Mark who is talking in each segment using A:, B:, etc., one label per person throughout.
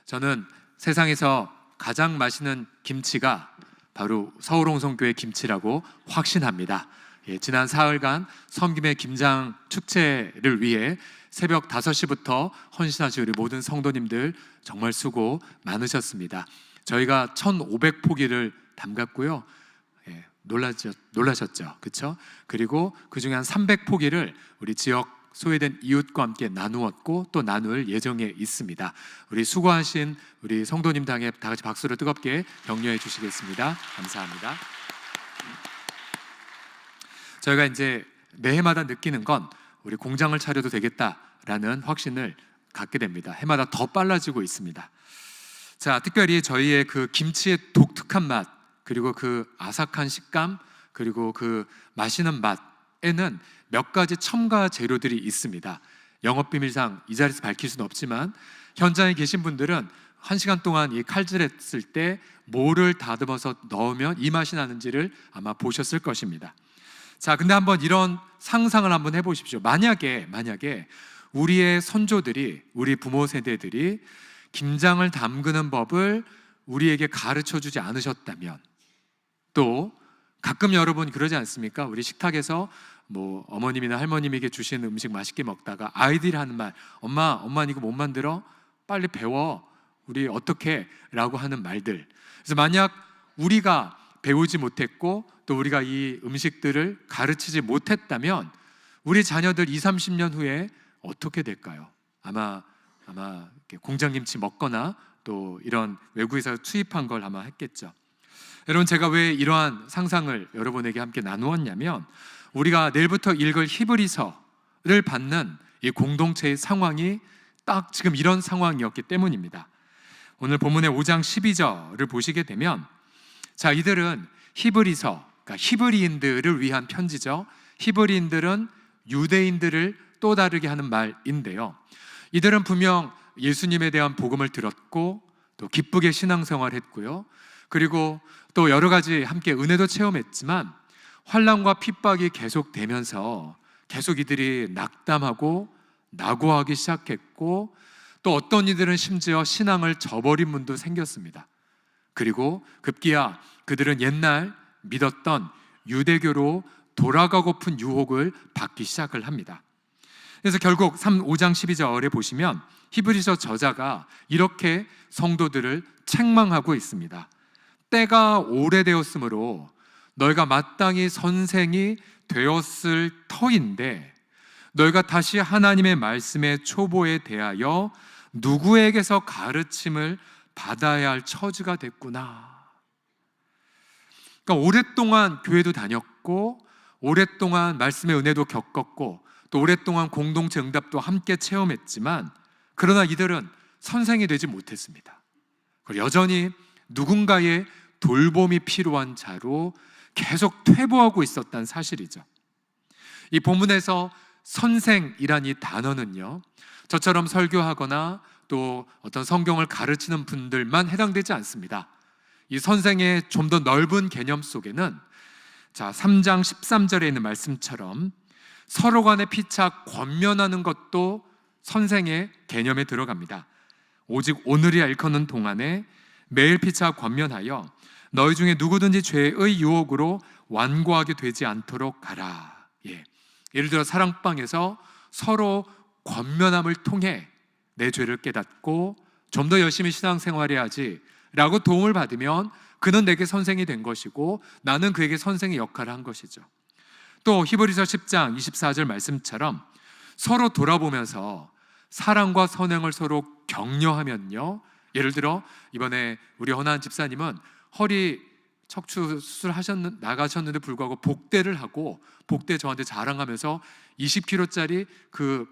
A: 저는 세상에서 가장 맛있는 김치가 바로 서울홍성교회 김치라고 확신합니다. 지난 사흘간 섬김의 김장 축제를 위해 새벽 5시부터 헌신하신 우리 모든 성도님들 정말 수고 많으셨습니다. 저희가 1,500포기를 담갔고요. 놀라셨죠? 그렇죠? 그리고 그중에 한 300포기를 우리 지역 소외된 이웃과 함께 나누었고 또 나눌 예정에 있습니다. 우리 수고하신 우리 성도님들 향해 다 같이 박수로 뜨겁게 격려해 주시겠습니다. 감사합니다. 저희가 이제 매해마다 느끼는 건 우리 공장을 차려도 되겠다라는 확신을 갖게 됩니다. 해마다 더 빨라지고 있습니다. 자, 특별히 저희의 그 김치의 독특한 맛, 그리고 그 아삭한 식감, 그리고 그 맛있는 맛에는 몇 가지 첨가 재료들이 있습니다. 영업비밀상 이 자리에서 밝힐 수는 없지만 현장에 계신 분들은 1시간 동안 이 칼질했을 때 뭐를 다듬어서 넣으면 이 맛이 나는지를 아마 보셨을 것입니다. 자, 근데 한번 이런 상상을 한번 해보십시오. 만약에 우리의 선조들이, 우리 부모 세대들이 김장을 담그는 법을 우리에게 가르쳐주지 않으셨다면, 또 가끔 여러분 그러지 않습니까? 우리 식탁에서 뭐 어머님이나 할머님에게 주시는 음식 맛있게 먹다가 아이들이 하는 말, 엄마 이거 못 만들어? 빨리 배워. 우리 어떻게? 라고 하는 말들. 그래서 만약 우리가 배우지 못했고 또 우리가 이 음식들을 가르치지 못했다면 우리 자녀들 20-30년 후에 어떻게 될까요? 아마 공장김치 먹거나 또 이런 외국에서 수입한 걸 아마 했겠죠. 여러분, 제가 왜 이러한 상상을 여러분에게 함께 나누었냐면, 우리가 내일부터 읽을 히브리서를 받는 이 공동체의 상황이 딱 지금 이런 상황이었기 때문입니다. 오늘 본문의 5장 12절을 보시게 되면, 자, 이들은 히브리서, 그러니까 히브리인들을 위한 편지죠. 히브리인들은 유대인들을 또 다르게 하는 말인데요, 이들은 분명 예수님에 대한 복음을 들었고 또 기쁘게 신앙생활을 했고요, 그리고 또 여러 가지 함께 은혜도 체험했지만 환난과 핍박이 계속되면서 계속 이들이 낙담하고 낙오하기 시작했고, 또 어떤 이들은 심지어 신앙을 저버린 분도 생겼습니다. 그리고 급기야 그들은 옛날 믿었던 유대교로 돌아가고픈 유혹을 받기 시작을 합니다. 그래서 결국 5장 12절에 보시면 히브리서 저자가 이렇게 성도들을 책망하고 있습니다. 때가 오래되었으므로 너희가 마땅히 선생이 되었을 터인데 너희가 다시 하나님의 말씀의 초보에 대하여 누구에게서 가르침을 받아야 할 처지가 됐구나. 그러니까 오랫동안 교회도 다녔고 오랫동안 말씀의 은혜도 겪었고 또 오랫동안 공동체 응답도 함께 체험했지만, 그러나 이들은 선생이 되지 못했습니다. 그리고 여전히 누군가의 돌봄이 필요한 자로 계속 퇴보하고 있었다는 사실이죠. 이 본문에서 선생이란 이 단어는요, 저처럼 설교하거나 또 어떤 성경을 가르치는 분들만 해당되지 않습니다. 이 선생의 좀 더 넓은 개념 속에는, 자, 3장 13절에 있는 말씀처럼 서로 간에 피차 권면하는 것도 선생의 개념에 들어갑니다. 오직 오늘이야 일컫는 동안에 매일 피차 권면하여 너희 중에 누구든지 죄의 유혹으로 완고하게 되지 않도록 하라. 예를 들어 사랑방에서 서로 권면함을 통해 내 죄를 깨닫고 좀 더 열심히 신앙생활해야지 라고 도움을 받으면 그는 내게 선생이 된 것이고 나는 그에게 선생의 역할을 한 것이죠. 또 히브리서 10장 24절 말씀처럼 서로 돌아보면서 사랑과 선행을 서로 격려하면요, 예를 들어 이번에 우리 허나한 집사님은 허리 척추 수술 나가셨는데 불구하고 복대를 하고, 복대 저한테 자랑하면서 20kg짜리 그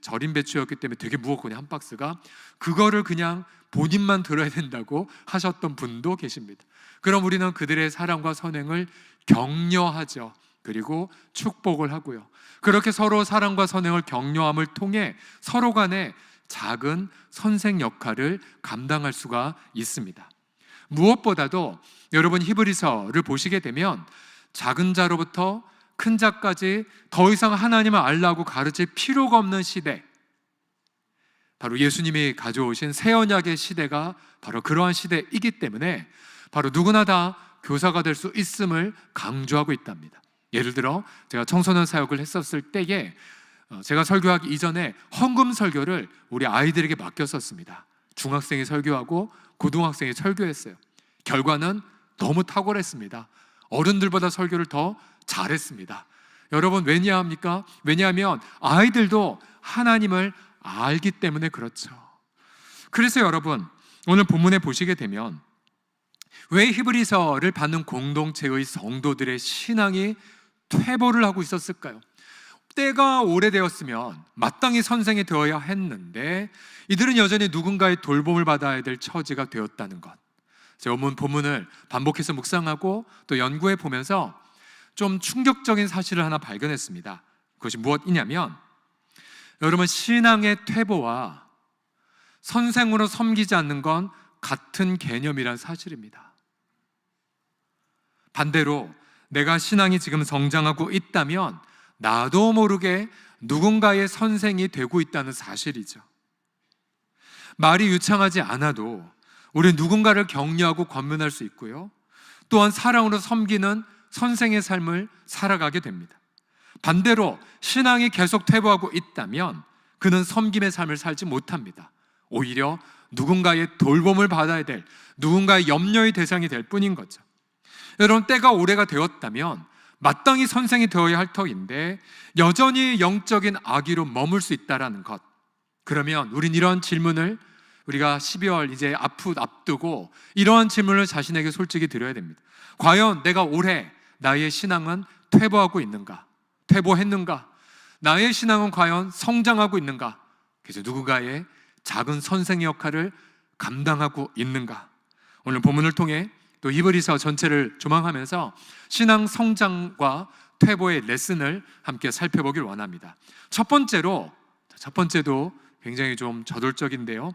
A: 절임 배추였기 때문에 되게 무겁거든요, 한 박스가. 그거를 그냥 본인만 들어야 된다고 하셨던 분도 계십니다. 그럼 우리는 그들의 사랑과 선행을 격려하죠. 그리고 축복을 하고요. 그렇게 서로 사랑과 선행을 격려함을 통해 서로 간에 작은 선생 역할을 감당할 수가 있습니다. 무엇보다도 여러분 히브리서를 보시게 되면 작은 자로부터 큰 자까지 더 이상 하나님을 알라고 가르칠 필요가 없는 시대, 바로 예수님이 가져오신 새 언약의 시대가 바로 그러한 시대이기 때문에 바로 누구나 다 교사가 될 수 있음을 강조하고 있답니다. 예를 들어 제가 청소년 사역을 했었을 때에 제가 설교하기 이전에 헌금 설교를 우리 아이들에게 맡겼었습니다. 중학생이 설교하고 고등학생이 설교했어요. 결과는 너무 탁월했습니다. 어른들보다 설교를 더 잘했습니다. 여러분, 왜냐합니까? 왜냐하면 아이들도 하나님을 알기 때문에 그렇죠. 그래서 여러분, 오늘 본문에 보시게 되면 왜 히브리서를 받는 공동체의 성도들의 신앙이 퇴보를 하고 있었을까요? 때가 오래되었으면 마땅히 선생이 되어야 했는데 이들은 여전히 누군가의 돌봄을 받아야 될 처지가 되었다는 것. 제가 본문을 반복해서 묵상하고 또 연구해 보면서 좀 충격적인 사실을 하나 발견했습니다. 그것이 무엇이냐면, 여러분, 신앙의 퇴보와 선생으로 섬기지 않는 건 같은 개념이란 사실입니다. 반대로 내가 신앙이 지금 성장하고 있다면 나도 모르게 누군가의 선생이 되고 있다는 사실이죠. 말이 유창하지 않아도 우리 누군가를 격려하고 권면할 수 있고요, 또한 사랑으로 섬기는 선생의 삶을 살아가게 됩니다. 반대로 신앙이 계속 퇴보하고 있다면 그는 섬김의 삶을 살지 못합니다. 오히려 누군가의 돌봄을 받아야 될, 누군가의 염려의 대상이 될 뿐인 거죠. 여러분, 때가 오래가 되었다면 마땅히 선생이 되어야 할 터인데 여전히 영적인 아기로 머물 수 있다는 것. 그러면 우린 이런 질문을, 우리가 12월 이제 앞두고 이러한 질문을 자신에게 솔직히 드려야 됩니다. 과연 내가 올해 나의 신앙은 퇴보하고 있는가? 퇴보했는가? 나의 신앙은 과연 성장하고 있는가? 그래서 누군가의 작은 선생의 역할을 감당하고 있는가? 오늘 본문을 통해 또 히브리서 전체를 조망하면서 신앙 성장과 퇴보의 레슨을 함께 살펴보길 원합니다. 첫 번째도 굉장히 좀 저돌적인데요,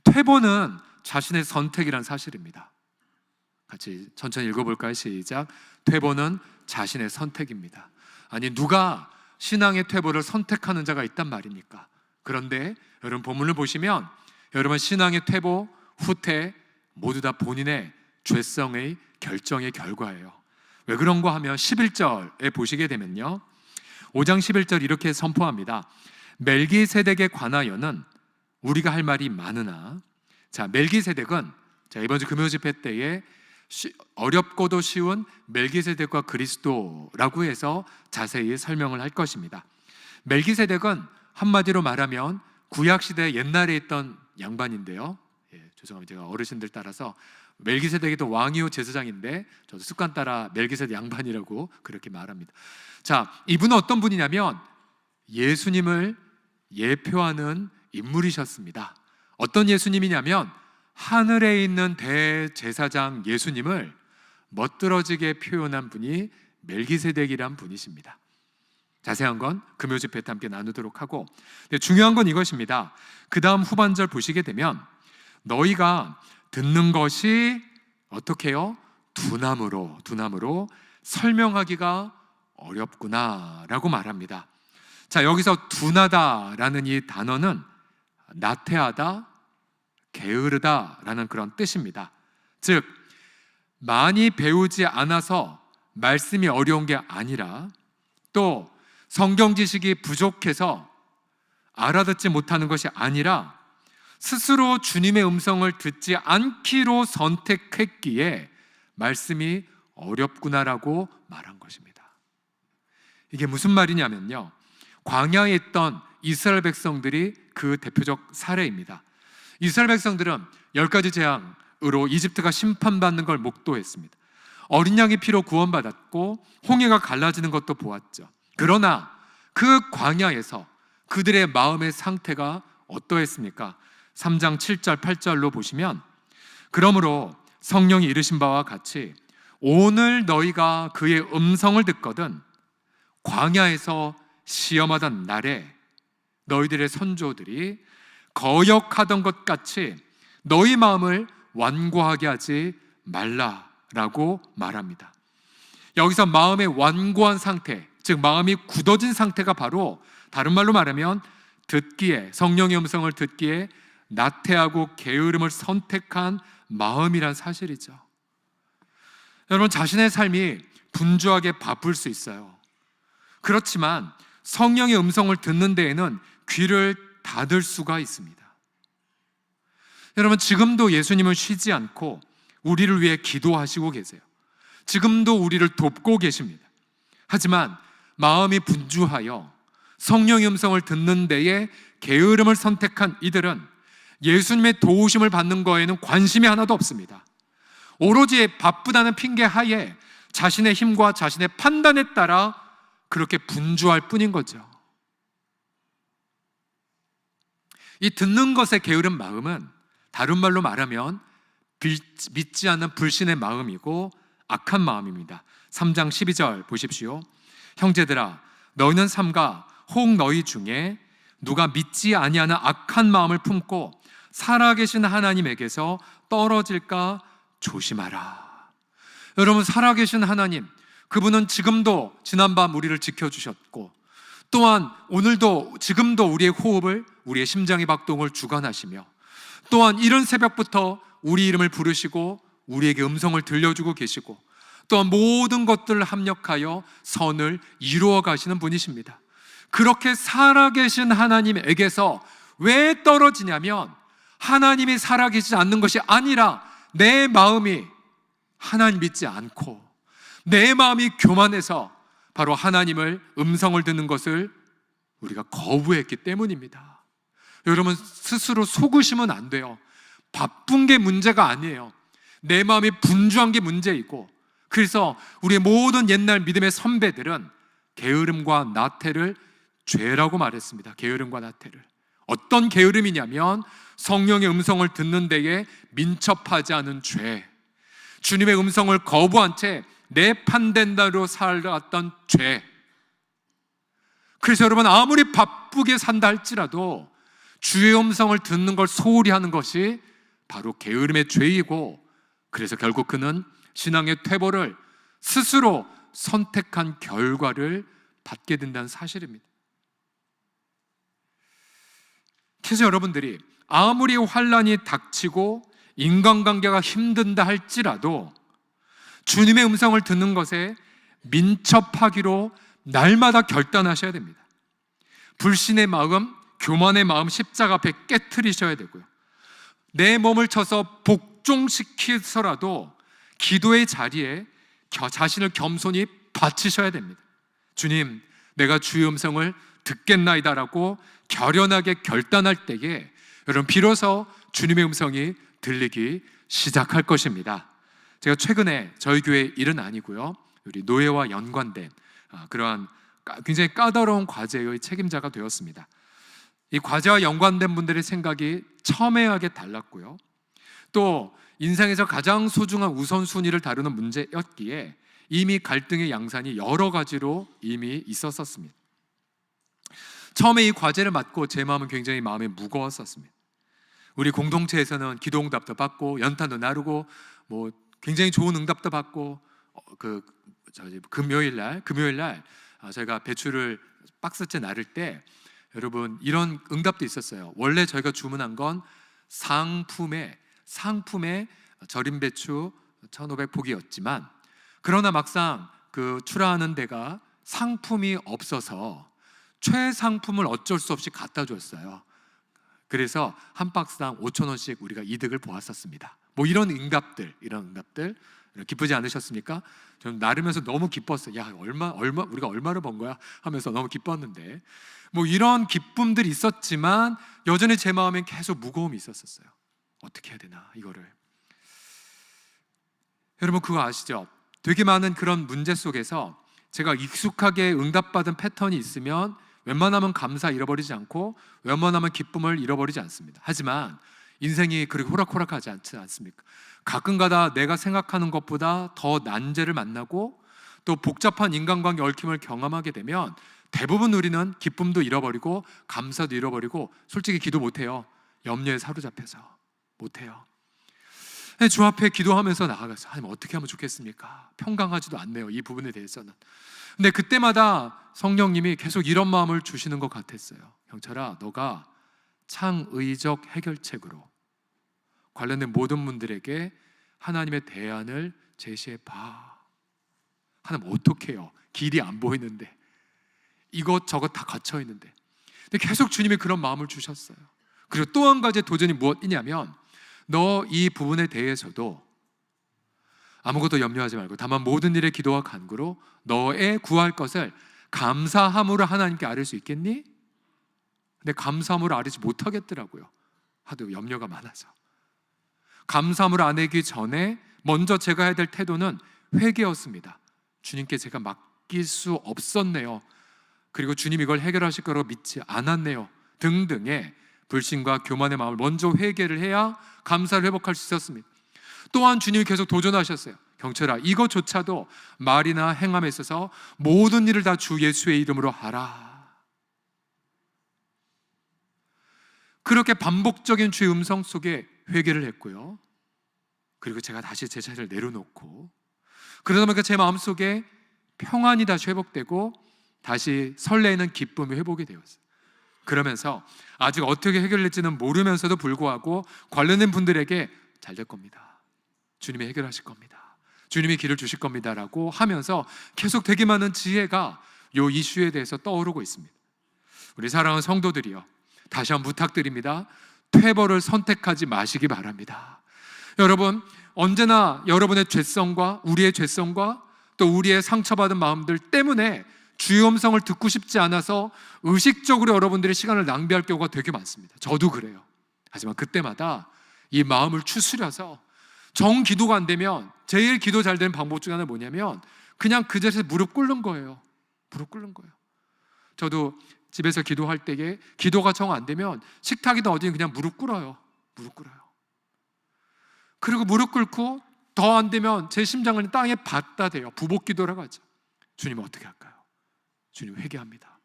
A: 퇴보는 자신의 선택이란 사실입니다. 같이 천천히 읽어볼까요? 시작. 퇴보는 자신의 선택입니다. 아니, 누가 신앙의 퇴보를 선택하는 자가 있단 말입니까? 그런데 여러분, 본문을 보시면 여러분, 신앙의 퇴보, 후퇴 모두 다 본인의 죄성의 결정의 결과예요. 왜 그런가 하면 11절에 보시게 되면요, 5장 11절 이렇게 선포합니다. 멜기세덱에 관하여는 우리가 할 말이 많으나. 자, 멜기세덱은 이번 주 금요 집회 때에 어렵고도 쉬운 멜기세덱과 그리스도라고 해서 자세히 설명을 할 것입니다. 멜기세덱은 한마디로 말하면 구약시대 옛날에 있던 양반인데요, 죄송합니다. 제가 어르신들 따라서 멜기세덱이 왕이요 제사장인데 저도 습관 따라 멜기세덱 양반이라고 그렇게 말합니다. 자, 이분은 어떤 분이냐면 예수님을 예표하는 인물이셨습니다. 어떤 예수님이냐면 하늘에 있는 대제사장 예수님을 멋들어지게 표현한 분이 멜기세덱이란 분이십니다. 자세한 건 금요 집회 때 함께 나누도록 하고, 중요한 건 이것입니다. 그 다음 후반절 보시게 되면 너희가 듣는 것이 어떻게 해요? 두나무로 설명하기가 어렵구나 라고 말합니다. 자, 여기서 둔하다라는 이 단어는 나태하다, 게으르다라는 그런 뜻입니다. 즉, 많이 배우지 않아서 말씀이 어려운 게 아니라, 또 성경 지식이 부족해서 알아듣지 못하는 것이 아니라 스스로 주님의 음성을 듣지 않기로 선택했기에 말씀이 어렵구나라고 말한 것입니다. 이게 무슨 말이냐면요, 광야에 있던 이스라엘 백성들이 그 대표적 사례입니다. 이스라엘 백성들은 10가지 재앙으로 이집트가 심판받는 걸 목도했습니다. 어린 양의 피로 구원받았고 홍해가 갈라지는 것도 보았죠. 그러나 그 광야에서 그들의 마음의 상태가 어떠했습니까? 3장 7절 8절로 보시면, 그러므로 성령이 이르신 바와 같이 오늘 너희가 그의 음성을 듣거든 광야에서 시험하던 날에 너희들의 선조들이 거역하던 것 같이 너희 마음을 완고하게 하지 말라라고 말합니다. 여기서 마음의 완고한 상태, 즉 마음이 굳어진 상태가 바로 다른 말로 말하면 듣기에, 성령의 음성을 듣기에 나태하고 게으름을 선택한 마음이란 사실이죠. 여러분, 자신의 삶이 분주하게 바쁠 수 있어요. 그렇지만 성령의 음성을 듣는 데에는 귀를 닫을 수가 있습니다. 여러분, 지금도 예수님은 쉬지 않고 우리를 위해 기도하시고 계세요. 지금도 우리를 돕고 계십니다. 하지만 마음이 분주하여 성령의 음성을 듣는 데에 게으름을 선택한 이들은 예수님의 도우심을 받는 거에는 관심이 하나도 없습니다. 오로지 바쁘다는 핑계 하에 자신의 힘과 자신의 판단에 따라 그렇게 분주할 뿐인 거죠. 이 듣는 것에 게으른 마음은 다른 말로 말하면 믿지 않는 불신의 마음이고 악한 마음입니다. 3장 12절 보십시오. 형제들아, 너희는 삼가 혹 너희 중에 누가 믿지 아니하는 악한 마음을 품고 살아계신 하나님에게서 떨어질까 조심하라. 여러분, 살아계신 하나님, 그분은 지금도 지난밤 우리를 지켜주셨고 또한 오늘도 지금도 우리의 호흡을, 우리의 심장의 박동을 주관하시며 또한 이른 새벽부터 우리 이름을 부르시고 우리에게 음성을 들려주고 계시고 또한 모든 것들을 합력하여 선을 이루어 가시는 분이십니다. 그렇게 살아계신 하나님에게서 왜 떨어지냐면 하나님이 살아계시지 않는 것이 아니라 내 마음이 하나님 믿지 않고 내 마음이 교만해서 바로 하나님을 음성을 듣는 것을 우리가 거부했기 때문입니다. 여러분, 스스로 속으시면 안 돼요. 바쁜 게 문제가 아니에요. 내 마음이 분주한 게 문제이고, 그래서 우리의 모든 옛날 믿음의 선배들은 게으름과 나태를 죄라고 말했습니다. 게으름과 나태를. 어떤 게으름이냐면 성령의 음성을 듣는 데에 민첩하지 않은 죄, 주님의 음성을 거부한 채 내 판단대로 살았던 죄. 그래서 여러분, 아무리 바쁘게 산다 할지라도 주의 음성을 듣는 걸 소홀히 하는 것이 바로 게으름의 죄이고, 그래서 결국 그는 신앙의 퇴보를 스스로 선택한 결과를 받게 된다는 사실입니다. 그래서 여러분들이 아무리 환난이 닥치고 인간관계가 힘든다 할지라도 주님의 음성을 듣는 것에 민첩하기로 날마다 결단하셔야 됩니다. 불신의 마음, 교만의 마음 십자가 앞에 깨트리셔야 되고요. 내 몸을 쳐서 복종시키서라도 기도의 자리에 자신을 겸손히 바치셔야 됩니다. 주님, 내가 주의 음성을 듣겠나이다라고 결연하게 결단할 때에 여러분, 비로소 주님의 음성이 들리기 시작할 것입니다. 제가 최근에 저희 교회 일은 아니고요, 우리 노예와 연관된 그러한 굉장히 까다로운 과제의 책임자가 되었습니다. 이 과제와 연관된 분들의 생각이 첨예하게 달랐고요, 또 인생에서 가장 소중한 우선순위를 다루는 문제였기에 이미 갈등의 양산이 여러 가지로 이미 있었습니다. 처음에 이 과제를 맡고 제 마음은 굉장히 마음이 무거웠었습니다. 우리 공동체에서는 기도응답도 받고 연탄도 나르고 뭐 굉장히 좋은 응답도 받고 금요일 날 저희가 배추를 박스째 나를 때 여러분 이런 응답도 있었어요. 원래 저희가 주문한 건 상품에 절임 배추 1,500포기였지만 그러나 막상 그 출하하는 데가 상품이 없어서 최상품을 어쩔 수 없이 갖다 줬어요. 그래서 한 박스당 5,000원씩 우리가 이득을 보았었습니다. 뭐 이런 응답들 기쁘지 않으셨습니까? 저는 나르면서 너무 기뻤어요. 야, 우리가 얼마를 번 거야? 하면서 너무 기뻤는데 뭐 이런 기쁨들이 있었지만 여전히 제 마음엔 계속 무거움이 있었어요. 어떻게 해야 되나 이거를. 여러분 그거 아시죠? 되게 많은 그런 문제 속에서 제가 익숙하게 응답받은 패턴이 있으면 웬만하면 감사 잃어버리지 않고 웬만하면 기쁨을 잃어버리지 않습니다. 하지만 인생이 그렇게 호락호락하지 않지 않습니까? 가끔가다 내가 생각하는 것보다 더 난제를 만나고 또 복잡한 인간관계 얽힘을 경험하게 되면 대부분 우리는 기쁨도 잃어버리고 감사도 잃어버리고 솔직히 기도 못해요. 염려에 사로잡혀서 못해요. 주 앞에 기도하면서 나아가서 하나님 어떻게 하면 좋겠습니까? 평강하지도 않네요, 이 부분에 대해서는. 근데 그때마다 성령님이 계속 이런 마음을 주시는 것 같았어요. 경철아, 너가 창의적 해결책으로 관련된 모든 분들에게 하나님의 대안을 제시해 봐. 하나님 어떻게 해요? 길이 안 보이는데, 이것저것 다 갇혀 있는데. 근데 계속 주님이 그런 마음을 주셨어요. 그리고 또 한 가지 도전이 무엇이냐면, 너 이 부분에 대해서도 아무것도 염려하지 말고 다만 모든 일에 기도와 간구로 너의 구할 것을 감사함으로 하나님께 아뢰 수 있겠니? 근데 감사함으로 아뢰지 못하겠더라고요. 하도 염려가 많아서. 감사함으로 아뢰기 전에 먼저 제가 해야 될 태도는 회개였습니다. 주님께 제가 맡길 수 없었네요. 그리고 주님 이걸 해결하실 거라고 믿지 않았네요. 등등의 불신과 교만의 마음을 먼저 회개를 해야 감사를 회복할 수 있었습니다. 또한 주님이 계속 도전하셨어요. 경철아, 이것조차도 말이나 행함에 있어서 모든 일을 다 주 예수의 이름으로 하라. 그렇게 반복적인 주의 음성 속에 회개를 했고요. 그리고 제가 다시 제 자신을 내려놓고, 그러다 보니까 제 마음속에 평안이 다시 회복되고 다시 설레는 기쁨이 회복이 되었어요. 그러면서 아직 어떻게 해결될지는 모르면서도 불구하고 관련된 분들에게 잘 될 겁니다, 주님이 해결하실 겁니다, 주님이 길을 주실 겁니다 라고 하면서 계속 되게 많은 지혜가 이 이슈에 대해서 떠오르고 있습니다. 우리 사랑하는 성도들이요, 다시 한번 부탁드립니다. 퇴보를 선택하지 마시기 바랍니다. 여러분, 언제나 여러분의 죄성과 우리의 죄성과 또 우리의 상처받은 마음들 때문에 주의 음성을 듣고 싶지 않아서 의식적으로 여러분들의 시간을 낭비할 경우가 되게 많습니다. 저도 그래요. 하지만 그때마다 이 마음을 추스려서 정 기도가 안 되면 제일 기도 잘 되는 방법 중에 하나는 뭐냐면 그냥 그 자리에서 무릎 꿇는 거예요. 무릎 꿇는 거예요. 저도 집에서 기도할 때에 기도가 정 안 되면 식탁이든 어디든 그냥 무릎 꿇어요. 무릎 꿇어요. 그리고 무릎 꿇고 더 안 되면 제 심장을 땅에 받다 대요. 부복 기도라고 하죠. 주님 어떻게 할까요? 주님 회개합니다.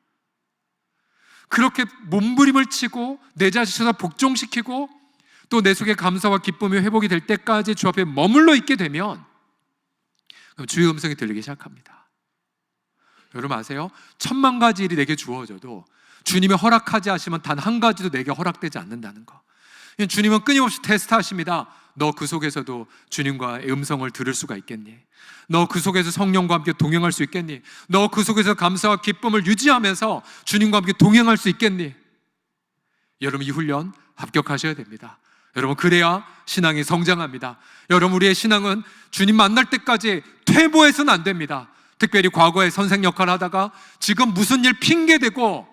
A: 그렇게 몸부림을 치고 내 자신을 복종시키고 또 내 속에 감사와 기쁨이 회복이 될 때까지 주 앞에 머물러 있게 되면 그럼 주의 음성이 들리기 시작합니다. 여러분 아세요? 10,000,000가지 일이 내게 주어져도 주님이 허락하지 않으시면 단 한 가지도 내게 허락되지 않는다는 거. 주님은 끊임없이 테스트하십니다. 너 그 속에서도 주님과의 음성을 들을 수가 있겠니? 너 그 속에서 성령과 함께 동행할 수 있겠니? 너 그 속에서 감사와 기쁨을 유지하면서 주님과 함께 동행할 수 있겠니? 여러분 이 훈련 합격하셔야 됩니다. 여러분 그래야 신앙이 성장합니다. 여러분 우리의 신앙은 주님 만날 때까지 퇴보해서는 안 됩니다. 특별히 과거에 선생 역할을 하다가 지금 무슨 일 핑계대고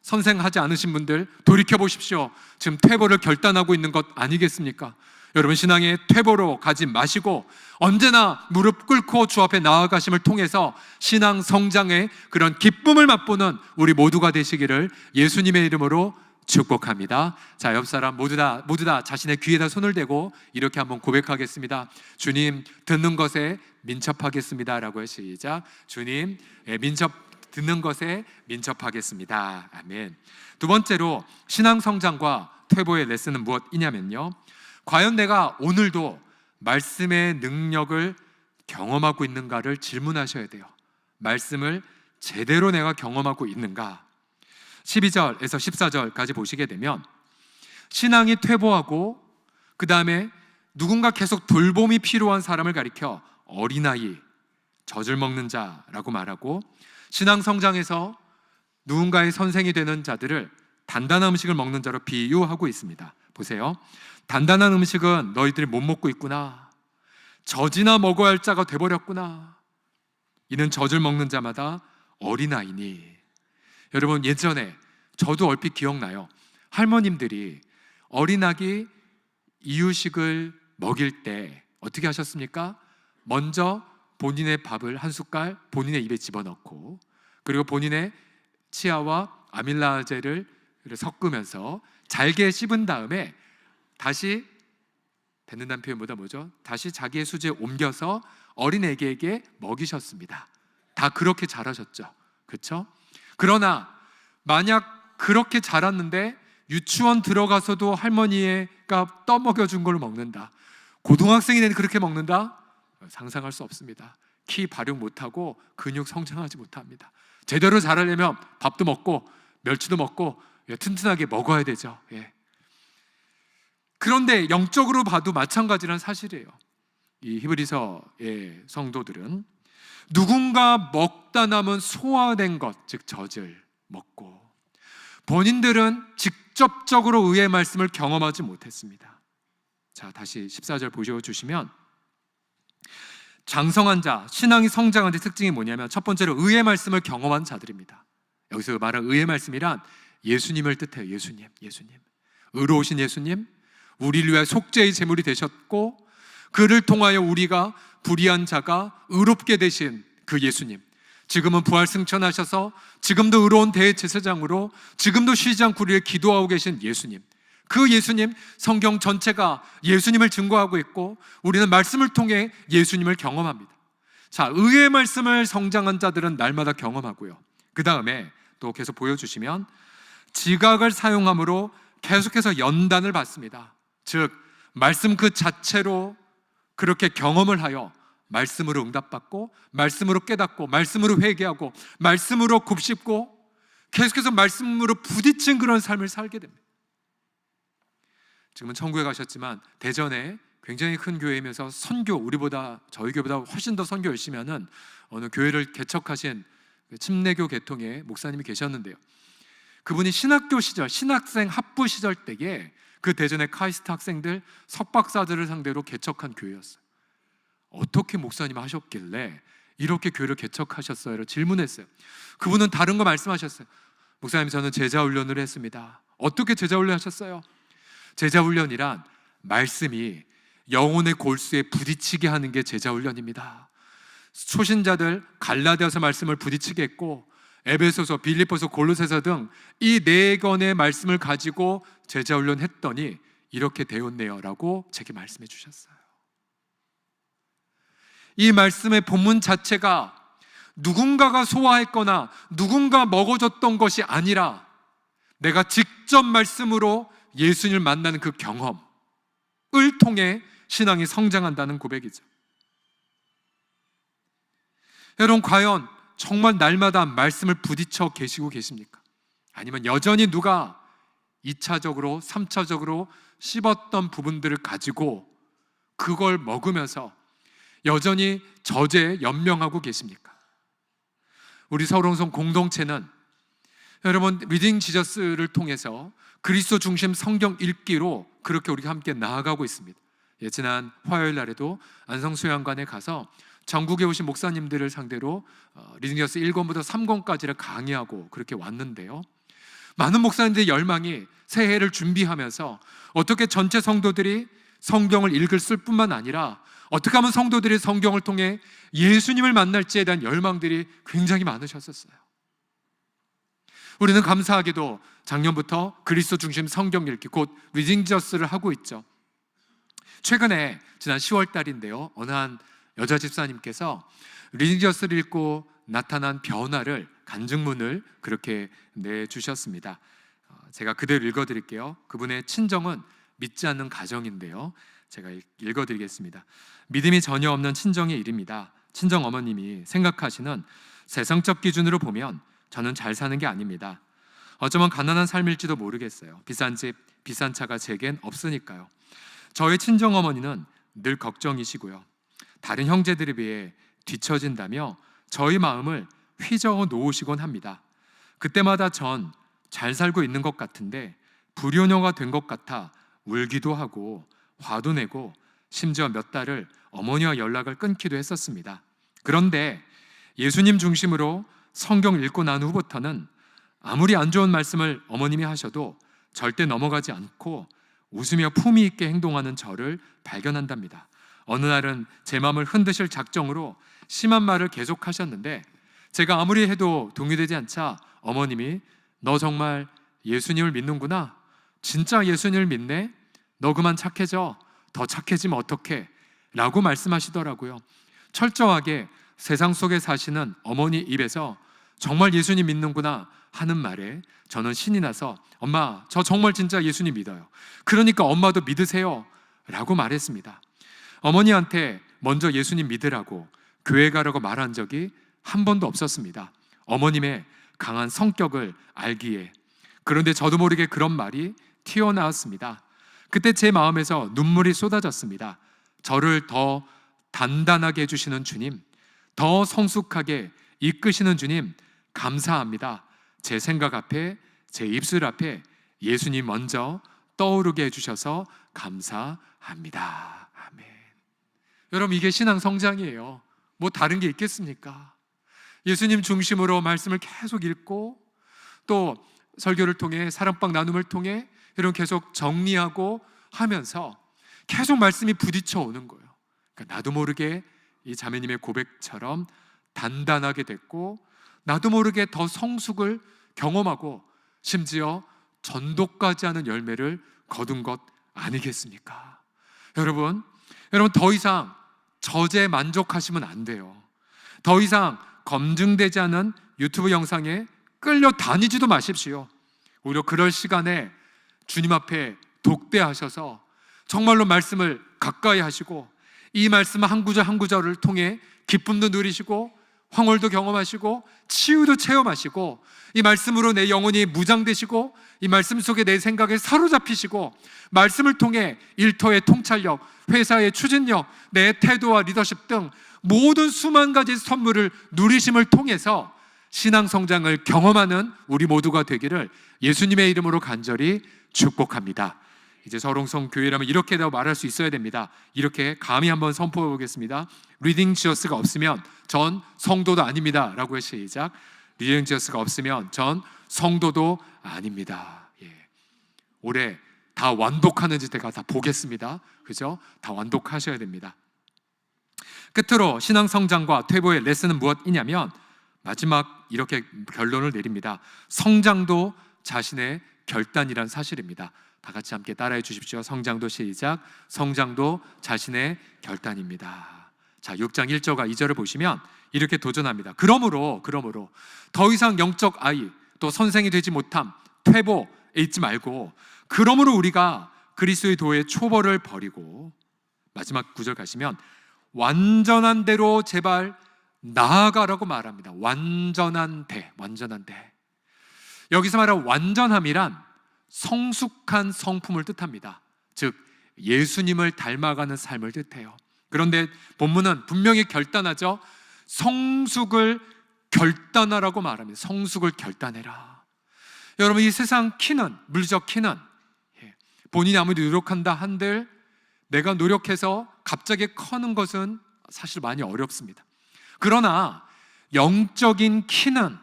A: 선생하지 않으신 분들 돌이켜보십시오. 지금 퇴보를 결단하고 있는 것 아니겠습니까? 여러분 신앙의 퇴보로 가지 마시고 언제나 무릎 꿇고 주 앞에 나아가심을 통해서 신앙 성장의 그런 기쁨을 맛보는 우리 모두가 되시기를 예수님의 이름으로 축복합니다. 자, 옆 사람 모두 다 자신의 귀에다 손을 대고 이렇게 한번 고백하겠습니다. 주님 듣는 것에 민첩하겠습니다 라고 시작. 주님 듣는 것에 민첩하겠습니다. 아멘. 두 번째로 신앙 성장과 퇴보의 레슨은 무엇이냐면요, 과연 내가 오늘도 말씀의 능력을 경험하고 있는가를 질문하셔야 돼요. 말씀을 제대로 내가 경험하고 있는가. 12절에서 14절까지 보시게 되면 신앙이 퇴보하고 그 다음에 누군가 계속 돌봄이 필요한 사람을 가리켜 어린아이, 젖을 먹는 자라고 말하고, 신앙 성장에서 누군가의 선생이 되는 자들을 단단한 음식을 먹는 자로 비유하고 있습니다. 보세요. 단단한 음식은 너희들이 못 먹고 있구나. 젖이나 먹어야 할 자가 돼버렸구나. 이는 젖을 먹는 자마다 어린아이니. 여러분 예전에 저도 얼핏 기억나요. 할머님들이 어린아기 이유식을 먹일 때 어떻게 하셨습니까? 먼저 본인의 밥을 한 숟갈 본인의 입에 집어넣고 그리고 본인의 치아와 아밀라제를 섞으면서 잘게 씹은 다음에 다시 뱉는다는 표현보다 뭐죠? 다시 자기의 수저에 옮겨서 어린애기에게 먹이셨습니다. 다 그렇게 자라셨죠. 그렇죠? 그러나 만약 그렇게 자랐는데 유치원 들어가서도 할머니가 떠먹여준 걸 먹는다. 고등학생이 되는 그렇게 먹는다? 상상할 수 없습니다. 키 발육 못하고 근육 성장하지 못합니다. 제대로 자라려면 밥도 먹고 멸치도 먹고 튼튼하게 먹어야 되죠. 그런데 영적으로 봐도 마찬가지란 사실이에요. 이 히브리서의 성도들은 누군가 먹다 남은 소화된 것, 즉 젖을 먹고 본인들은 직접적으로 의의 말씀을 경험하지 못했습니다. 자, 다시 14절 보여주시면 장성한 자, 신앙이 성장한 데 특징이 뭐냐면 첫 번째로 의의 말씀을 경험한 자들입니다. 여기서 말하는 의의 말씀이란 예수님을 뜻해요. 예수님. 의로우신 예수님, 우리를 위해 속죄의 제물이 되셨고 그를 통하여 우리가 불의한 자가 의롭게 되신 그 예수님, 지금은 부활 승천하셔서 지금도 의로운 대제사장으로 지금도 쉬지 않고 우리를 기도하고 계신 예수님, 그 예수님, 성경 전체가 예수님을 증거하고 있고 우리는 말씀을 통해 예수님을 경험합니다. 자, 의의 말씀을 성장한 자들은 날마다 경험하고요. 그 다음에 또 계속 보여주시면 지각을 사용함으로 계속해서 연단을 받습니다. 즉 말씀 그 자체로 그렇게 경험을 하여 말씀으로 응답받고 말씀으로 깨닫고 말씀으로 회개하고 말씀으로 곱씹고 계속해서 말씀으로 부딪힌 그런 삶을 살게 됩니다. 지금은 천국에 가셨지만 대전에 굉장히 큰 교회이면서 선교, 저희 교회보다 훨씬 더 선교 열심히 하는 어느 교회를 개척하신 침례교 계통의 목사님이 계셨는데요, 그분이 신학교 시절, 신학생 합부 시절 때에 그 대전의 카이스트 학생들, 석박사들을 상대로 개척한 교회였어요. 어떻게 목사님 하셨길래 이렇게 교회를 개척하셨어요? 라고 질문했어요. 그분은 다른 거 말씀하셨어요. 목사님, 저는 제자훈련을 했습니다. 어떻게 제자훈련 하셨어요? 제자훈련이란 말씀이 영혼의 골수에 부딪히게 하는 게 제자훈련입니다. 초신자들 갈라디아서 말씀을 부딪히게 했고 에베소서, 빌립보서, 골로새서 등 이 네 권의 말씀을 가지고 제자훈련 했더니 이렇게 되었네요 라고 제게 말씀해 주셨어요. 이 말씀의 본문 자체가 누군가가 소화했거나 누군가 먹어줬던 것이 아니라 내가 직접 말씀으로 예수님을 만나는 그 경험을 통해 신앙이 성장한다는 고백이죠. 여러분, 과연 정말 날마다 말씀을 부딪혀 계시고 계십니까? 아니면 여전히 누가 2차적으로 3차적으로 씹었던 부분들을 가지고 그걸 먹으면서 여전히 저죄에 연명하고 계십니까? 우리 서울홍성 공동체는 여러분 리딩 지저스를 통해서 그리스도 중심 성경 읽기로 그렇게 우리가 함께 나아가고 있습니다. 지난 화요일 날에도 안성수양관에 가서 전국에 오신 목사님들을 상대로 리딩 지저스 1권부터 3권까지를 강의하고 그렇게 왔는데요, 많은 목사님들의 열망이 새해를 준비하면서 어떻게 전체 성도들이 성경을 읽을 뿐만 아니라 어떻게 하면 성도들이 성경을 통해 예수님을 만날지에 대한 열망들이 굉장히 많으셨었어요. 우리는 감사하게도 작년부터 그리스도 중심 성경 읽기, 곧 리딩 지저스를 하고 있죠. 최근에 지난 10월 달인데요, 어느 한 여자 집사님께서 리딩 지저스를 읽고 나타난 변화를, 간증문을 그렇게 내주셨습니다. 제가 그대로 읽어드릴게요. 그분의 친정은 믿지 않는 가정인데요, 제가 읽어드리겠습니다. 믿음이 전혀 없는 친정의 일입니다. 친정 어머님이 생각하시는 세상적 기준으로 보면 저는 잘 사는 게 아닙니다. 어쩌면 가난한 삶일지도 모르겠어요. 비싼 집, 비싼 차가 제겐 없으니까요. 저희 친정 어머니는 늘 걱정이시고요, 다른 형제들에 비해 뒤처진다며 저희 마음을 휘저어 놓으시곤 합니다. 그때마다 전 잘 살고 있는 것 같은데 불효녀가 된 것 같아 울기도 하고 화도 내고 심지어 몇 달을 어머니와 연락을 끊기도 했었습니다. 그런데 예수님 중심으로 성경 읽고 난 후부터는 아무리 안 좋은 말씀을 어머님이 하셔도 절대 넘어가지 않고 웃으며 품위 있게 행동하는 저를 발견한답니다. 어느 날은 제 마음을 흔드실 작정으로 심한 말을 계속하셨는데 제가 아무리 해도 동의되지 않자 어머님이 너 정말 예수님을 믿는구나, 진짜 예수님을 믿네, 너 그만 착해져, 더 착해지면 어떡해 라고 말씀하시더라고요. 철저하게 세상 속에 사시는 어머니 입에서 정말 예수님 믿는구나 하는 말에 저는 신이 나서 엄마, 저 정말 진짜 예수님 믿어요. 그러니까 엄마도 믿으세요 라고 말했습니다. 어머니한테 먼저 예수님 믿으라고 교회 가라고 말한 적이 한 번도 없었습니다. 어머님의 강한 성격을 알기에. 그런데 저도 모르게 그런 말이 튀어나왔습니다. 그때 제 마음에서 눈물이 쏟아졌습니다. 저를 더 단단하게 해주시는 주님, 더 성숙하게 이끄시는 주님, 감사합니다. 제 생각 앞에, 제 입술 앞에 예수님 먼저 떠오르게 해주셔서 감사합니다. 아멘. 여러분, 이게 신앙 성장이에요. 뭐 다른 게 있겠습니까? 예수님 중심으로 말씀을 계속 읽고, 또 설교를 통해, 사랑방 나눔을 통해 이런 계속 정리하고 하면서 계속 말씀이 부딪혀 오는 거예요. 그러니까 나도 모르게 이 자매님의 고백처럼 단단하게 됐고, 나도 모르게 더 성숙을 경험하고, 심지어 전도까지 하는 열매를 거둔 것 아니겠습니까? 여러분 더 이상 저제 만족하시면 안 돼요. 더 이상 검증되지 않은 유튜브 영상에 끌려다니지도 마십시오. 오히려 그럴 시간에 주님 앞에 독대하셔서 정말로 말씀을 가까이 하시고, 이 말씀 한 구절 한 구절을 통해 기쁨도 누리시고, 황홀도 경험하시고, 치유도 체험하시고, 이 말씀으로 내 영혼이 무장되시고, 이 말씀 속에 내 생각에 사로잡히시고, 말씀을 통해 일터의 통찰력, 회사의 추진력, 내 태도와 리더십 등 모든 수만 가지 선물을 누리심을 통해서 신앙 성장을 경험하는 우리 모두가 되기를 예수님의 이름으로 간절히 축복합니다. 이제 서롱성 교회라면 이렇게 더 말할 수 있어야 됩니다. 이렇게 감히 한번 선포해 보겠습니다. 리딩 지어스가 없으면 전 성도도 아닙니다 라고 시작. 리딩 지어스가 없으면 전 성도도 아닙니다. 올해 다 완독하는지 제가 다 보겠습니다. 그죠? 다 완독하셔야 됩니다. 끝으로 신앙 성장과 퇴보의 레슨은 무엇이냐면, 마지막 이렇게 결론을 내립니다. 성장도 자신의 결단이란 사실입니다. 다 같이 함께 따라해 주십시오. 성장도 시작. 성장도 자신의 결단입니다. 자, 6장 1절과 2절을 보시면 이렇게 도전합니다. 그러므로 더 이상 영적 아이, 또 선생이 되지 못함, 퇴보에 있지 말고, 그러므로 우리가 그리스도의 도의 초벌을 버리고, 마지막 9절 가시면 완전한 대로 제발 나아가라고 말합니다. 완전한 대. 여기서 말하는 완전함이란 성숙한 성품을 뜻합니다. 즉 예수님을 닮아가는 삶을 뜻해요. 그런데 본문은 분명히 결단하죠. 성숙을 결단하라고 말합니다. 성숙을 결단해라. 여러분, 이 세상 키는, 물리적 키는 본인이 아무리 노력한다 한들 내가 노력해서 갑자기 커는 것은 사실 많이 어렵습니다. 그러나 영적인 키는,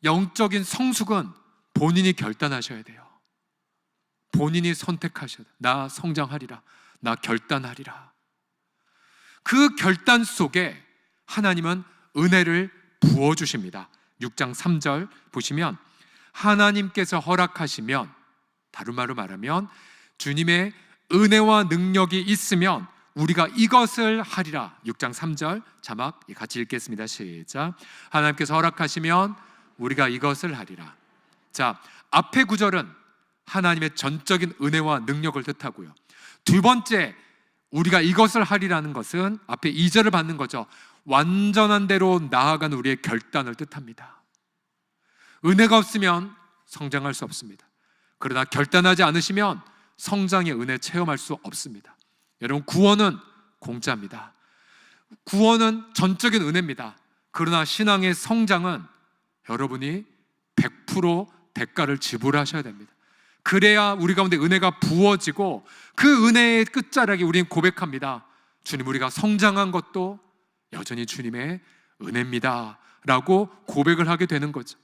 A: 영적인 성숙은 본인이 결단하셔야 돼요. 본인이 선택하셔야 돼요. 나 성장하리라, 나 결단하리라. 그 결단 속에 하나님은 은혜를 부어주십니다. 6장 3절 보시면 하나님께서 허락하시면, 다른 말로 말하면 주님의 은혜와 능력이 있으면 우리가 이것을 하리라. 6장 3절 자막 같이 읽겠습니다. 시작. 하나님께서 허락하시면 우리가 이것을 하리라. 자, 앞에 구절은 하나님의 전적인 은혜와 능력을 뜻하고요. 두 번째, 우리가 이것을 하리라는 것은 앞에 2절을 받는 거죠. 완전한 대로 나아가는 우리의 결단을 뜻합니다. 은혜가 없으면 성장할 수 없습니다. 그러나 결단하지 않으시면 성장의 은혜 체험할 수 없습니다. 여러분, 구원은 공짜입니다. 구원은 전적인 은혜입니다. 그러나 신앙의 성장은 여러분이 100% 대가를 지불하셔야 됩니다. 그래야 우리 가운데 은혜가 부어지고, 그 은혜의 끝자락에 우리는 고백합니다. 주님, 우리가 성장한 것도 여전히 주님의 은혜입니다 라고 고백을 하게 되는 거죠.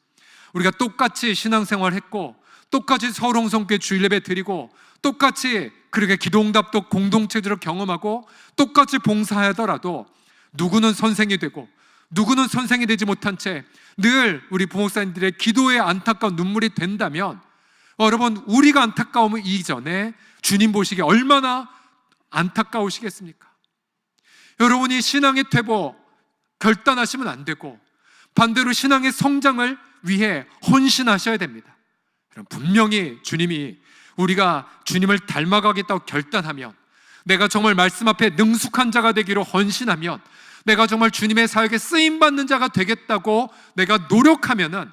A: 우리가 똑같이 신앙생활 했고, 똑같이 서울홍성교회 주일예배 드리고, 똑같이 그렇게 기도응답도 공동체적으로 경험하고, 똑같이 봉사하더라도 누구는 선생이 되고 누구는 선생이 되지 못한 채 늘 우리 부목사님들의 기도에 안타까운 눈물이 된다면, 여러분, 우리가 안타까우면 이전에 주님 보시기에 얼마나 안타까우시겠습니까? 여러분이 신앙의 퇴보 결단하시면 안 되고, 반대로 신앙의 성장을 위해 헌신하셔야 됩니다. 분명히 주님이, 우리가 주님을 닮아가겠다고 결단하면, 내가 정말 말씀 앞에 능숙한 자가 되기로 헌신하면, 내가 정말 주님의 사역에 쓰임받는 자가 되겠다고 내가 노력하면은,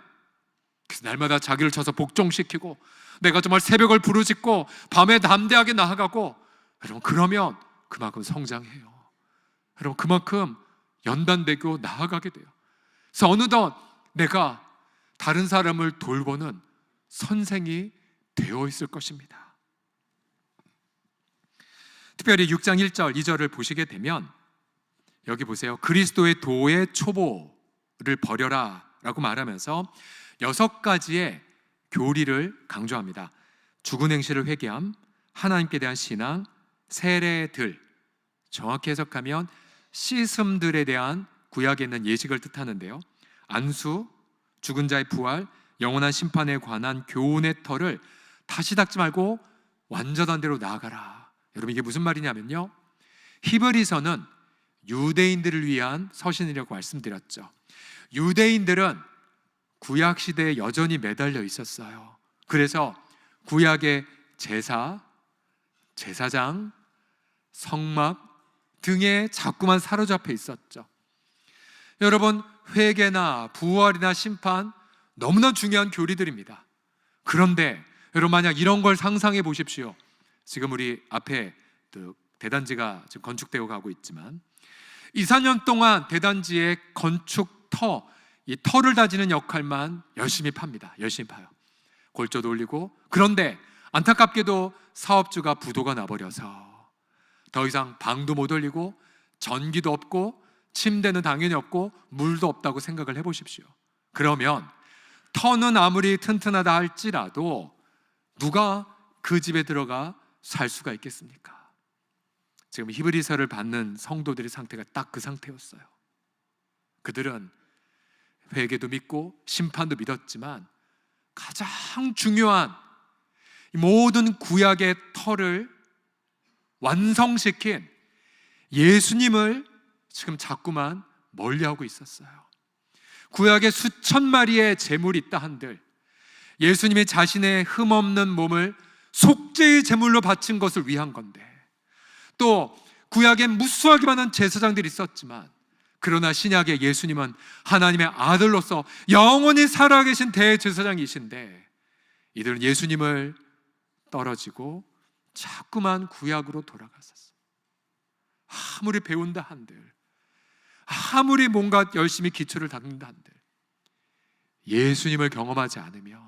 A: 그래서 날마다 자기를 쳐서 복종시키고 내가 정말 새벽을 부르짖고 밤에 담대하게 나아가고, 여러분 그러면 그만큼 성장해요. 여러분 그만큼 연단되고 나아가게 돼요. 그래서 어느덧 내가 다른 사람을 돌보는 선생이 되어 있을 것입니다. 특별히 6장 1절 2절을 보시게 되면 여기 보세요. 그리스도의 도의 초보를 버려라 라고 말하면서 6가지의 교리를 강조합니다. 죽은 행실을 회개함, 하나님께 대한 신앙, 세례들, 정확히 해석하면 씻음들에 대한 구약에 있는 예식을 뜻하는데요, 안수, 죽은 자의 부활, 영원한 심판에 관한 교훈의 터를 다시 닦지 말고 완전한 대로 나아가라. 여러분 이게 무슨 말이냐면요, 히브리서는 유대인들을 위한 서신이라고 말씀드렸죠. 유대인들은 구약 시대에 여전히 매달려 있었어요. 그래서 구약의 제사, 제사장, 성막 등에 자꾸만 사로잡혀 있었죠. 여러분 회개나 부활이나 심판 너무나 중요한 교리들입니다. 그런데 여러분 만약 이런 걸 상상해 보십시오. 지금 우리 앞에 대단지가 지금 건축되어 가고 있지만 2, 4년 동안 대단지의 건축 이 터를 다지는 역할만 열심히 팝니다. 열심히 파요. 골조도 올리고. 그런데 안타깝게도 사업주가 부도가 나버려서 더 이상 방도 못 올리고 전기도 없고 침대는 당연히 없고 물도 없다고 생각을 해보십시오. 그러면 터는 아무리 튼튼하다 할지라도 누가 그 집에 들어가 살 수가 있겠습니까? 지금 히브리서를 받는 성도들의 상태가 딱 그 상태였어요. 그들은 회개도 믿고 심판도 믿었지만 가장 중요한 모든 구약의 터를 완성시킨 예수님을 지금 자꾸만 멀리하고 있었어요. 구약에 수천 마리의 제물이 있다 한들 예수님이 자신의 흠없는 몸을 속죄의 제물로 바친 것을 위한 건데, 또 구약에 무수하게 많은 제사장들이 있었지만 그러나 신약의 예수님은 하나님의 아들로서 영원히 살아계신 대제사장이신데 이들은 예수님을 떨어지고 자꾸만 구약으로 돌아갔었어요. 아무리 배운다 한들, 아무리 뭔가 열심히 기초를 닦는다 한들 예수님을 경험하지 않으면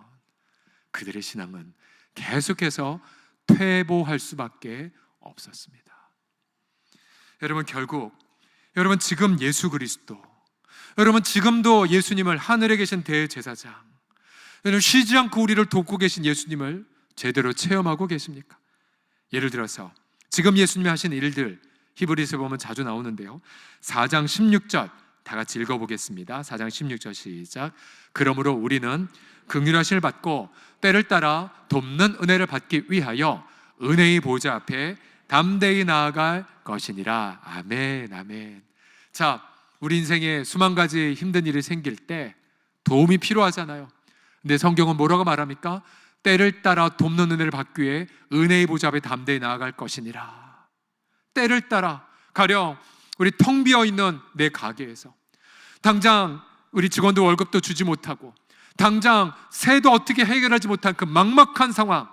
A: 그들의 신앙은 계속해서 퇴보할 수밖에 없었습니다. 여러분 결국 여러분 지금 예수 그리스도, 여러분 지금도 예수님을 하늘에 계신 대제사장, 여러분 쉬지 않고 우리를 돕고 계신 예수님을 제대로 체험하고 계십니까? 예를 들어서 지금 예수님이 하신 일들 히브리서 보면 자주 나오는데요, 4장 16절 다 같이 읽어보겠습니다. 4장 16절 시작. 그러므로 우리는 긍휼하심을 받고 때를 따라 돕는 은혜를 받기 위하여 은혜의 보좌 앞에 담대히 나아갈 것이니라. 아멘, 아멘. 자, 우리 인생에 수만 가지 힘든 일이 생길 때 도움이 필요하잖아요. 근데 성경은 뭐라고 말합니까? 때를 따라 돕는 은혜를 받기 위해 은혜의 보좌 앞에 담대히 나아갈 것이니라. 때를 따라, 가령 우리 텅 비어 있는 내 가게에서 당장 우리 직원들 월급도 주지 못하고 당장 세도 어떻게 해결하지 못한 그 막막한 상황,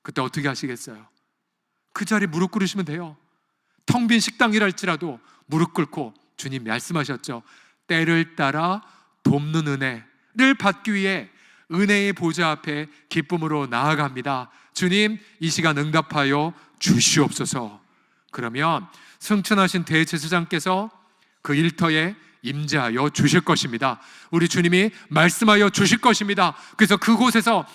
A: 그때 어떻게 하시겠어요? 그 자리에 무릎 꿇으시면 돼요. 텅 빈 식당이랄지라도 무릎 꿇고, 주님 말씀하셨죠, 때를 따라 돕는 은혜를 받기 위해 은혜의 보좌 앞에 기쁨으로 나아갑니다. 주님 이 시간 응답하여 주시옵소서. 그러면 승천하신 대제사장께서 그 일터에 임재하여 주실 것입니다. 우리 주님이 말씀하여 주실 것입니다. 그래서 그곳에서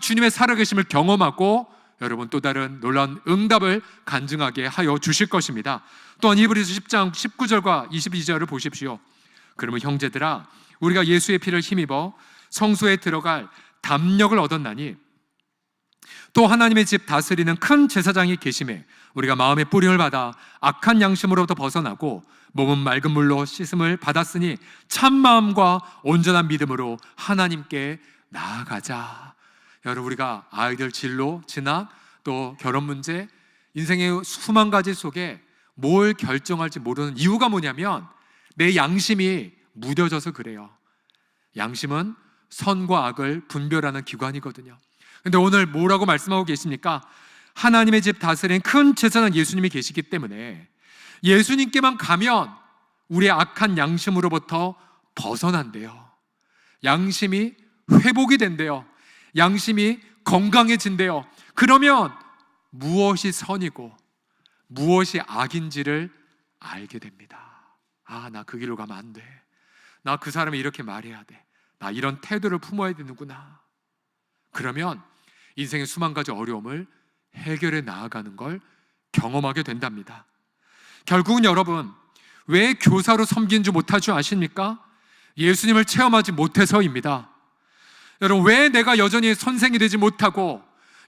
A: 주님의 살아계심을 경험하고 여러분 또 다른 놀라운 응답을 간증하게 하여 주실 것입니다. 또한 히브리서 10장 19절과 22절을 보십시오. 그러면 형제들아, 우리가 예수의 피를 힘입어 성소에 들어갈 담력을 얻었나니 또 하나님의 집 다스리는 큰 제사장이 계심에 우리가 마음의 뿌림을 받아 악한 양심으로부터 벗어나고 몸은 맑은 물로 씻음을 받았으니 참 마음과 온전한 믿음으로 하나님께 나아가자. 여러분 우리가 아이들 진로, 진학, 또 결혼 문제 인생의 수만 가지 속에 뭘 결정할지 모르는 이유가 뭐냐면 내 양심이 무뎌져서 그래요. 양심은 선과 악을 분별하는 기관이거든요. 근데 오늘 뭐라고 말씀하고 계십니까? 하나님의 집 다스리는 큰 제사장 예수님이 계시기 때문에 예수님께만 가면 우리의 악한 양심으로부터 벗어난대요. 양심이 회복이 된대요. 양심이 건강해진대요. 그러면 무엇이 선이고 무엇이 악인지를 알게 됩니다. 아, 나 그 길로 가면 안 돼. 나 그 사람이 이렇게 말해야 돼. 나 이런 태도를 품어야 되는구나. 그러면 인생의 수만 가지 어려움을 해결해 나아가는 걸 경험하게 된답니다. 결국은 여러분, 왜 교사로 섬기는 줄 못할 줄 아십니까? 예수님을 체험하지 못해서입니다. 여러분, 왜 내가 여전히 선생이 되지 못하고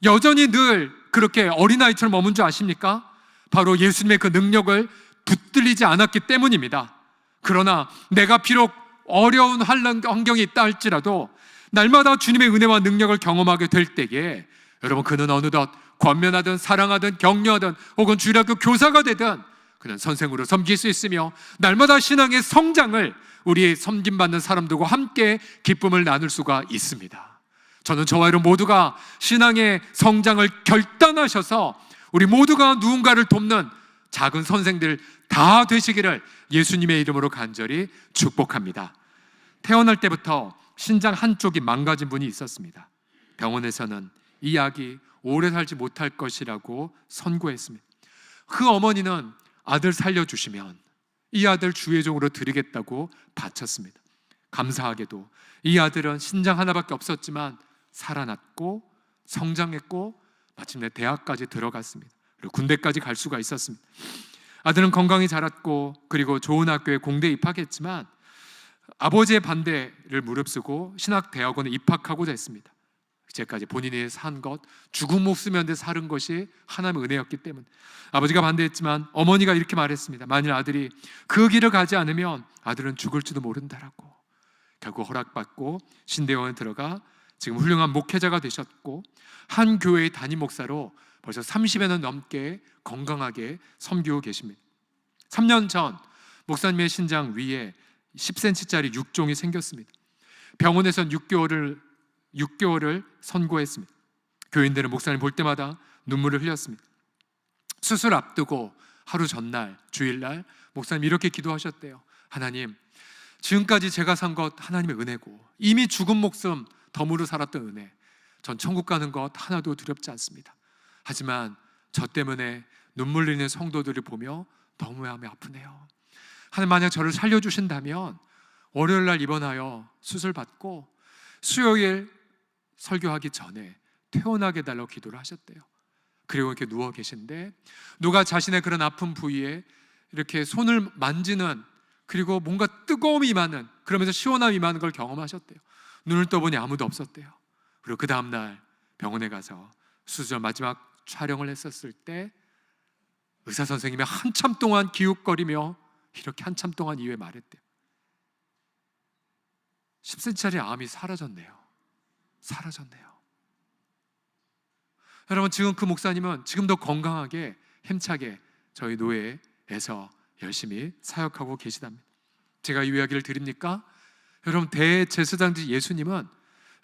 A: 여전히 늘 그렇게 어린아이처럼 머문 줄 아십니까? 바로 예수님의 그 능력을 붙들리지 않았기 때문입니다. 그러나 내가 비록 어려운 환경이 있다 할지라도 날마다 주님의 은혜와 능력을 경험하게 될 때에 여러분, 그는 어느덧 권면하든 사랑하든 격려하든 혹은 주일학교 교사가 되든 그는 선생으로 섬길 수 있으며 날마다 신앙의 성장을 우리 섬김받는 사람들과 함께 기쁨을 나눌 수가 있습니다. 저는 저와 여러분 모두가 신앙의 성장을 결단하셔서 우리 모두가 누군가를 돕는 작은 선생들 다 되시기를 예수님의 이름으로 간절히 축복합니다. 태어날 때부터 신장 한쪽이 망가진 분이 있었습니다. 병원에서는 이 아기 오래 살지 못할 것이라고 선고했습니다. 그 어머니는 아들 살려주시면 이 아들 주의 종으로 드리겠다고 바쳤습니다. 감사하게도 이 아들은 신장 하나밖에 없었지만 살아났고 성장했고 마침내 대학까지 들어갔습니다. 그리고 군대까지 갈 수가 있었습니다. 아들은 건강히 자랐고 그리고 좋은 학교에 공대에 입학했지만 아버지의 반대를 무릅쓰고 신학대학원에 입학하고자 했습니다. 이제까지 본인이 산 것, 죽은 목숨이었는데 사는 것이 하나님의 은혜였기 때문에 아버지가 반대했지만 어머니가 이렇게 말했습니다. 만일 아들이 그 길을 가지 않으면 아들은 죽을지도 모른다라고. 결국 허락받고 신대원에 들어가 지금 훌륭한 목회자가 되셨고 한 교회의 담임 목사로 벌써 30여 년 넘게 건강하게 섬기고 계십니다. 3년 전 목사님의 신장 위에 10cm짜리 육종이 생겼습니다. 병원에서는 6개월을 선고했습니다. 교인들은 목사님 볼 때마다 눈물을 흘렸습니다. 수술 앞두고 하루 전날 주일날 목사님 이렇게 기도하셨대요. 하나님, 지금까지 제가 산 것 하나님의 은혜고 이미 죽은 목숨 덤으로 살았던 은혜, 전 천국 가는 것 하나도 두렵지 않습니다. 하지만 저 때문에 눈물 흘리는 성도들을 보며 너무 마음이 아프네요. 하나님, 만약 저를 살려주신다면 월요일날 입원하여 수술 받고 수요일 설교하기 전에 퇴원하게 달라고 기도를 하셨대요. 그리고 이렇게 누워 계신데 누가 자신의 그런 아픈 부위에 이렇게 손을 만지는, 그리고 뭔가 뜨거움이 임하는, 그러면서 시원함이 임하는 걸 경험하셨대요. 눈을 떠보니 아무도 없었대요. 그리고 그 다음날 병원에 가서 수술 마지막 촬영을 했었을 때 의사 선생님이 한참 동안 기웃거리며 이렇게 한참 동안 이후에 말했대요. 10cm짜리 암이 사라졌네요. 여러분, 지금 그 목사님은 지금도 건강하게 힘차게 저희 노예에서 열심히 사역하고 계시답니다. 제가 이 이야기를 드립니까? 여러분, 대제사장지 예수님은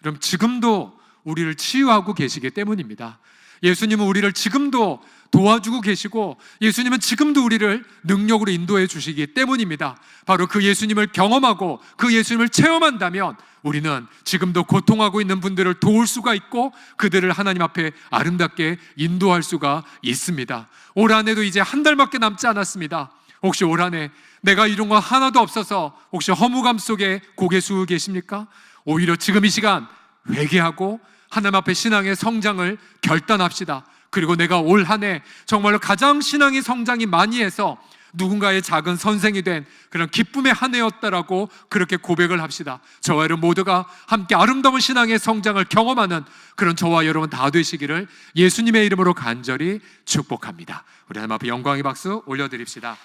A: 여러분 지금도 우리를 치유하고 계시기 때문입니다. 예수님은 우리를 지금도 도와주고 계시고 예수님은 지금도 우리를 능력으로 인도해 주시기 때문입니다. 바로 그 예수님을 경험하고 그 예수님을 체험한다면 우리는 지금도 고통하고 있는 분들을 도울 수가 있고 그들을 하나님 앞에 아름답게 인도할 수가 있습니다. 올 한 해도 이제 한 달밖에 남지 않았습니다. 혹시 올 한 해 내가 이룬 거 하나도 없어서 혹시 허무감 속에 고개 숙이고 계십니까? 오히려 지금 이 시간 회개하고 하나님 앞에 신앙의 성장을 결단합시다. 그리고 내가 올 한 해 정말로 가장 신앙의 성장이 많이 해서 누군가의 작은 선생이 된 그런 기쁨의 한 해였다라고 그렇게 고백을 합시다. 저와 여러분 모두가 함께 아름다운 신앙의 성장을 경험하는 그런 저와 여러분 다 되시기를 예수님의 이름으로 간절히 축복합니다. 우리 하나님 앞에 영광의 박수 올려드립시다.